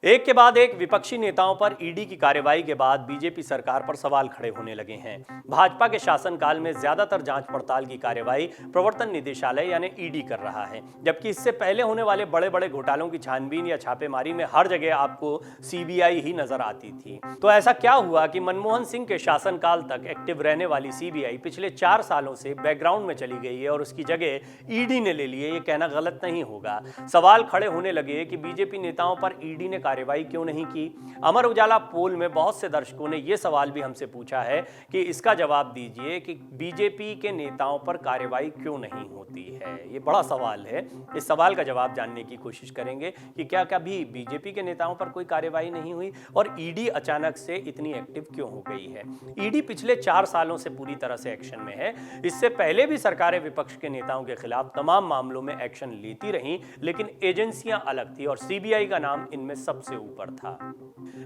एक के बाद एक विपक्षी नेताओं पर ईडी की कार्रवाई के बाद बीजेपी सरकार पर सवाल खड़े होने लगे हैं। भाजपा के शासनकाल में ज्यादातर जांच पड़ताल की कार्रवाई प्रवर्तन निदेशालय यानी ईडी कर रहा है, जबकि इससे पहले होने वाले बड़े बड़े घोटालों की छानबीन या छापेमारी में हर जगह आपको सीबीआई ही नजर आती थी। तो ऐसा क्या हुआ कि मनमोहन सिंह के शासनकाल तक एक्टिव रहने वाली सीबीआई पिछले 4 सालों से बैकग्राउंड में चली गई है और उसकी जगह ईडी ने ले ली है? ये कहना गलत नहीं होगा। सवाल खड़े होने लगे कि बीजेपी नेताओं पर ईडी ने कार्रवाई क्यों नहीं की। अमर उजाला पोल में बहुत से दर्शकों ने यह सवाल भी हमसे पूछा है कि इसका जवाब दीजिए कि बीजेपी के नेताओं पर कार्रवाई क्यों नहीं होती है। ये बड़ा सवाल है। इस सवाल का जवाब जानने की कोशिश करेंगे कि क्या कभी बीजेपी के नेताओं पर कोई कार्रवाई नहीं हुई और ईडी अचानक से इतनी एक्टिव क्यों हो गई है। ईडी पिछले 4 सालों से पूरी तरह से एक्शन में है। इससे पहले भी सरकारें विपक्ष के नेताओं के खिलाफ तमाम मामलों में एक्शन लेती रहीं, लेकिन एजेंसियां अलग थी और सीबीआई का नाम इनमें सबसे ऊपर था।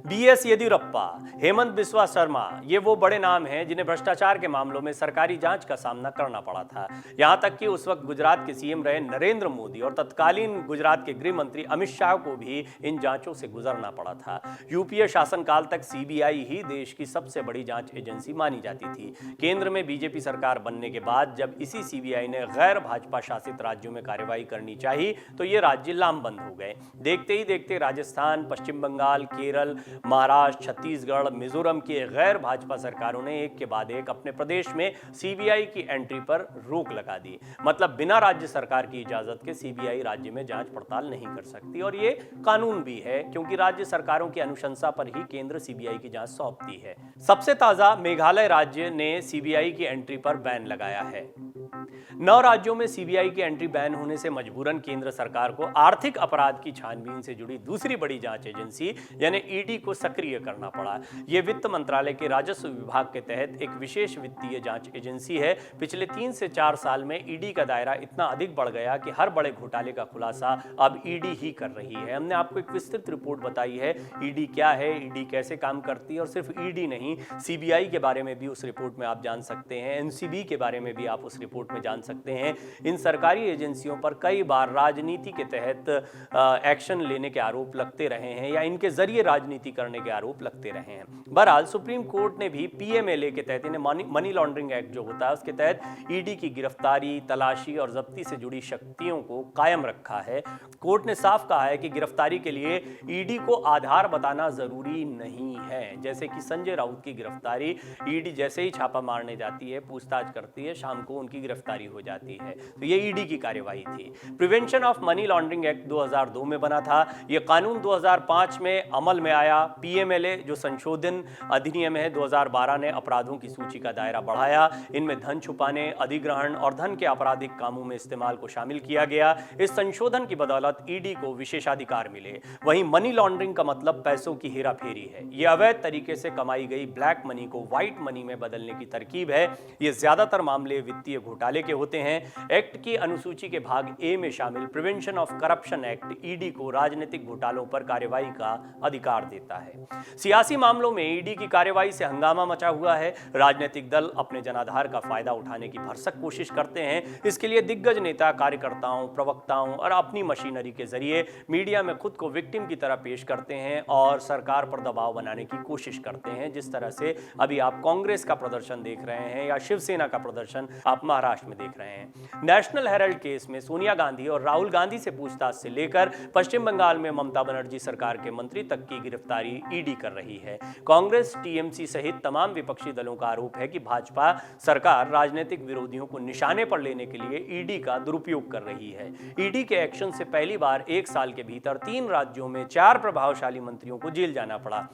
बीएस येदियुरप्पा, हेमंत बिस्वा शर्मा, ये वो बड़े नाम हैं जिन्हें भ्रष्टाचार के मामलों में सरकारी जांच का सामना करना पड़ा था। यहां तक कि उस वक्त गुजरात के सीएम रहे नरेंद्र मोदी और तत्कालीन गुजरात के गृह मंत्री अमित शाह को भी इन जांचों से गुजरना पड़ा था। यूपीए शासनकाल तक सीबीआई ही देश की सबसे बड़ी जांच एजेंसी मानी जाती थी। केंद्र में बीजेपी सरकार बनने के बाद जब इसी सीबीआई ने गैर भाजपा शासित राज्यों में कार्रवाई करनी चाहिए तो ये राज्य लामबंद हो गए। देखते ही देखते राजस्थान, पश्चिम बंगाल, केरल, महाराष्ट्र, छत्तीसगढ़, मिजोरम की गैर भाजपा सरकारों ने एक के बाद एक अपने प्रदेश में सीबीआई की एंट्री पर रोक लगा दी। मतलब बिना राज्य सरकार की इजाजत के सीबीआई राज्य में जांच पड़ताल नहीं कर सकती और ये कानून भी है, क्योंकि राज्य सरकारों की अनुशंसा पर ही केंद्र सीबीआई की जांच सौंपती है। सबसे ताजा मेघालय राज्य ने सीबीआई की एंट्री पर बैन लगाया है। 9 राज्यों में सीबीआई की एंट्री बैन होने से मजबूरन केंद्र सरकार को आर्थिक अपराध की छानबीन से जुड़ी दूसरी बड़ी जांच एजेंसी यानी ईडी को सक्रिय करना पड़ा। यह वित्त मंत्रालय के राजस्व विभाग के तहत एक विशेष वित्तीय जांच एजेंसी है। पिछले 3 से 4 साल में ईडी का दायरा इतना अधिक बढ़ गया कि हर बड़े घोटाले का खुलासा अब ईडी ही कर रही है। हमने आपको एक विस्तृत रिपोर्ट बताई है ईडी क्या है, ईडी कैसे काम करती है, और सिर्फ ईडी नहीं, सीबीआई के बारे में भी उस रिपोर्ट में आप जान सकते हैं, एनसीबी के बारे में भी आप उस रिपोर्ट में जान सकते हैं। इन सरकारी एजेंसियों पर कई बार राजनीति के तहत एक्शन लेने के आरोप लगते रहे हैं या इनके जरिए राजनीति करने के आरोप लगते रहे हैं। बहरहाल सुप्रीम कोर्ट ने भी पीएमएलए के तहत, मनी लॉन्ड्रिंग एक्ट जो होता है उसके तहत ईडी की गिरफ्तारी, तलाशी और जब्ती से जुड़ी शक्तियों को कायम रखा है। कोर्ट ने साफ कहा है कि गिरफ्तारी के लिए ईडी को आधार बताना जरूरी नहीं है। जैसे कि संजय राउत की गिरफ्तारी, ईडी जैसे ही छापा मारने जाती है, पूछताछ करती है, शाम को उनकी गिरफ्तारी हो जाती है। तो ये ईडी की कार्यवाही थी। Prevention of money laundering act 2002 में बना था। यह कानून 2005 में अमल में आया। पीएमएलए जो संशोधन अधिनियम है 2012 ने अपराधों की सूची का दायरा बढ़ाया। इनमें धन छुपाने, अधिग्रहण और धन के आपराधिक कामों में इस्तेमाल को शामिल किया गया। इस संशोधन की बदौलत ईडी को विशेषाधिकार मिले। वहीं मनी लॉन्ड्रिंग का मतलब पैसों की हेराफेरी है। यह अवैध तरीके से कमाई गई ब्लैक मनी को व्हाइट मनी में बदलने की तरकीब है। यह ज्यादातर मामले वित्तीय घोटाले के होते हैं। एक्ट की अनुसूची के भाग ए में शामिल prevention of corruption act ED को राजनीतिक घोटालों पर कार्रवाई का अधिकार देता है। सियासी मामलों में ईडी की कार्रवाई से हंगामा मचा हुआ है। राजनीतिक दल अपने जनाधार का फायदा उठाने की भरसक कोशिश करते हैं। इसके लिए दिग्गज नेता कार्यकर्ताओं, प्रवक्ताओं और अपनी मशीनरी के जरिए मीडिया में खुद को विक्टिम की तरह पेश करते हैं और सरकार पर दबाव बनाने की कोशिश करते हैं। जिस तरह से अभी आप कांग्रेस का प्रदर्शन देख रहे हैं या शिवसेना का प्रदर्शन आप महाराष्ट्र में देख रहे हैं। नेशनल हेराल्ड केस में सोनिया गांधी और राहुल गांधी से पूछताछ से लेकर पश्चिम बंगाल में ममता बनर्जी सरकार के मंत्री तक की गिरफ्तारी ईडी कर रही है। कांग्रेस, टीएमसी सहित तमाम विपक्षी दलों का आरोप है कि भाजपा सरकार राजनीतिक विरोधियों को निशाने पर लेने के लिए ईडी का दुरुपयोग कर रही है। ईडी के एक्शन से पहली बार 1 साल के भीतर 3 राज्यों में 4 प्रभावशाली मंत्रियों को जेल जाना पड़ा।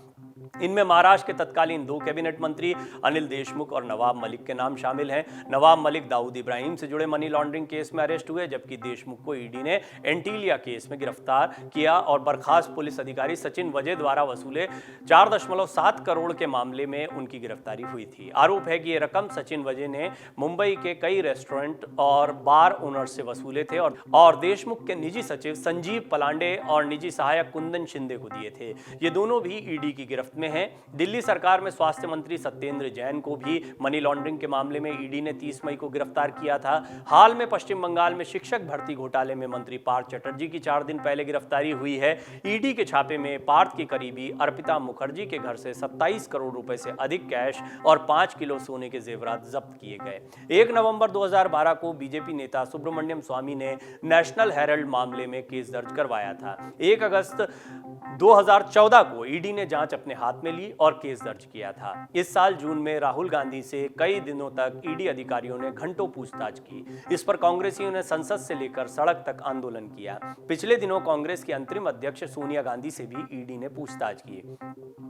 इनमें महाराष्ट्र के तत्कालीन 2 कैबिनेट मंत्री अनिल देशमुख और नवाब मलिक के नाम शामिल हैं। नवाब मलिक दाऊद इब्राहिम से जुड़े मनी लॉन्ड्रिंग केस में अरेस्ट हुए, जबकि देशमुख को ईडी ने एंटीलिया केस में गिरफ्तार किया और बर्खास्त पुलिस अधिकारी सचिन वजे द्वारा वसूले 4.7 करोड़ के मामले में उनकी गिरफ्तारी हुई थी। आरोप है कि ये रकम सचिन वजे ने मुंबई के कई रेस्टोरेंट और बार ओनर से वसूले थे और देशमुख के निजी सचिव संजीव पलांडे और निजी सहायक कुंदन शिंदे को दिए थे। ये दोनों भी ईडी की गिरफ्तारी गिरफ्त में हैं। दिल्ली सरकार में स्वास्थ्य मंत्री सत्येंद्र जैन को भी मनी लॉन्ड्रिंग के मामले में ईडी ने 30 मई को गिरफ्तार किया था। हाल में पश्चिम बंगाल में शिक्षक भर्ती घोटाले में मंत्री पार्थ चटर्जी की 4 दिन पहले गिरफ्तारी हुई है। ईडी के छापे में पार्थ की करीबी अर्पिता मुखर्जी के घर से 27 करोड़ रुपए से अधिक कैश और 5 किलो सोने के जेवरात जब्त किए गए। 1 नवंबर 2012 को बीजेपी नेता सुब्रमण्यम स्वामी ने नेशनल हेराल्ड मामले में केस दर्ज करवाया था। 1 अगस्त 2014 को ईडी ने जांच अपने हाथ में ली और केस दर्ज किया था। इस साल जून में राहुल गांधी से कई दिनों तक ईडी अधिकारियों ने घंटों पूछताछ की। इस पर कांग्रेसियों ने संसद से लेकर सड़क तक आंदोलन किया। पिछले दिनों कांग्रेस की अंतरिम अध्यक्ष सोनिया गांधी से भी ईडी ने पूछताछ की।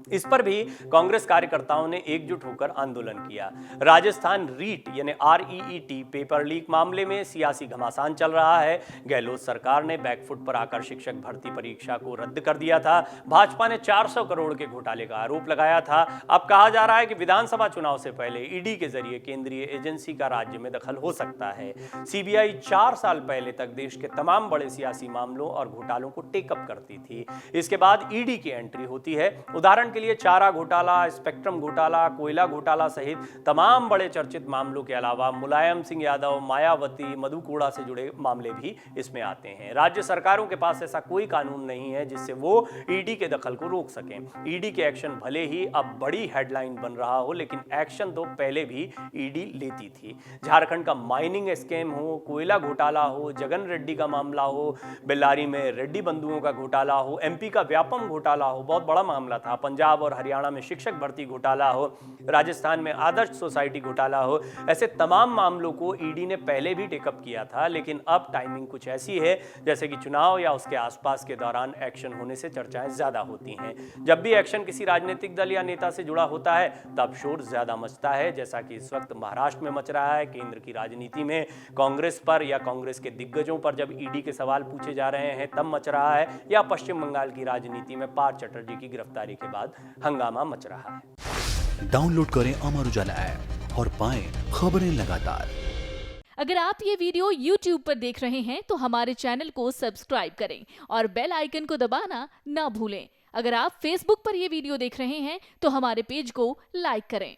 इस पर भी कांग्रेस कार्यकर्ताओं ने एकजुट होकर आंदोलन किया। राजस्थान रीट यानी REET पेपर लीक मामले में सियासी घमासान चल रहा है। गहलोत सरकार ने बैकफुट पर आकर शिक्षक भर्ती परीक्षा को रद्द कर दिया था। भाजपा ने 400 करोड़ के घोटाले का आरोप लगाया था। अब कहा जा रहा है कि विधानसभा चुनाव से पहले ईडी के जरिए केंद्रीय एजेंसी का राज्य में दखल हो सकता है। सीबीआई 4 साल पहले तक देश के तमाम बड़े सियासी मामलों और घोटालों को टेकअप करती थी। इसके बाद ईडी की एंट्री होती है। उदाहरण के लिए चारा घोटाला, स्पेक्ट्रम घोटाला, कोयला घोटाला सहित तमाम बड़े चर्चित मामलों के अलावा मुलायम सिंह यादव, मायावती, मधु कोड़ा से जुड़े मामले भी इसमें आते हैं। राज्य सरकारों के पास ऐसा कोई कानून नहीं है जिससे वो ईडी के दखल को रोक सकें। ईडी के एक्शन भले ही अब बड़ी हेडलाइन बन रहा हो, लेकिन एक्शन तो पहले भी ईडी लेती थी। झारखंड का माइनिंग स्कैम हो, कोयला घोटाला हो, जगन रेड्डी का मामला हो, बेल्लारी में रेड्डी बंधुओं का घोटाला हो, MP का व्यापम घोटाला हो, बहुत बड़ा मामला था, पंजाब और हरियाणा में शिक्षक भर्ती घोटाला हो, राजस्थान में आदर्श सोसाइटी घोटाला हो, ऐसे तमाम मामलों को ईडी ने पहले भी टेकअप किया था। लेकिन अब टाइमिंग कुछ ऐसी है जैसे कि चुनाव या उसके आसपास के दौरान एक्शन होने से चर्चाएं ज्यादा होती हैं। जब भी एक्शन किसी राजनीतिक दल या नेता से जुड़ा होता है तब शोर ज्यादा मचता है, जैसा कि इस वक्त महाराष्ट्र में मच रहा है। केंद्र की राजनीति में कांग्रेस पर या कांग्रेस के दिग्गजों पर जब ईडी के सवाल पूछे जा रहे हैं तब मच रहा है, या पश्चिम बंगाल की राजनीति में पार्थ चटर्जी की गिरफ्तारी के बाद हंगामा मच रहा है। डाउनलोड करें अमर उजाला ऐप और पाएं खबरें लगातार। अगर आप ये वीडियो YouTube पर देख रहे हैं तो हमारे चैनल को सब्सक्राइब करें और बेल आइकन को दबाना ना भूलें। अगर आप Facebook पर ये वीडियो देख रहे हैं तो हमारे पेज को लाइक करें।